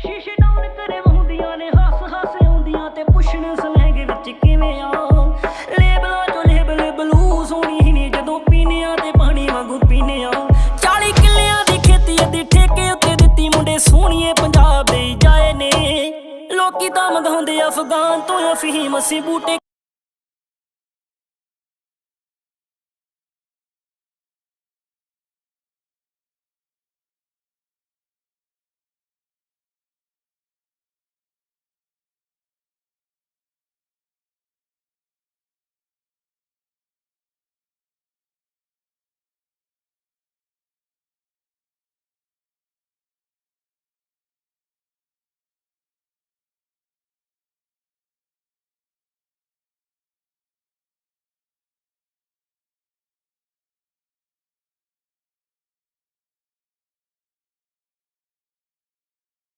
ਸ਼ੀਸ਼ੇ ਡਾਊਨ ਕਰੇ ਵਹੁੰਦੀਆਂ ਨੇ ਹੱਸ ਹੱਸ ਆਉਂਦੀਆਂ ਤੇ ਪੁੱਛਣ ਸਲੈਂਗ ਵਿੱਚ ਕਿਵੇਂ ਆ। ਲੇਬਲਾਂ ਚੋਂ ਲੇਬਲ ਬਲੂ ਸੋਹਣੀ ਨੇ ਜਦੋਂ ਪੀਨਿਆਂ ਤੇ ਪਾਣੀ ਵਾਂਗੂ ਪੀਨੇ ਆ। 40 ਕਿੱਲਿਆਂ ਦੀ ਖੇਤੀ ਅੱਧੀ ਠੇਕੇ ਉੱਤੇ ਦਿੱਤੀ ਮੁੰਡੇ ਸੋਹਣੀਏ ਪੰਜਾਬ ਦੇ ਜਾਏ ਨੇ। ਲੋਕੀ ਤਾਂ ਮੰਗਾਉਂਦੇ ਅਫਗਾਨ ਤੋਂ ਅਫੀਮ ਅਸੀਂ ਬੂਟੇ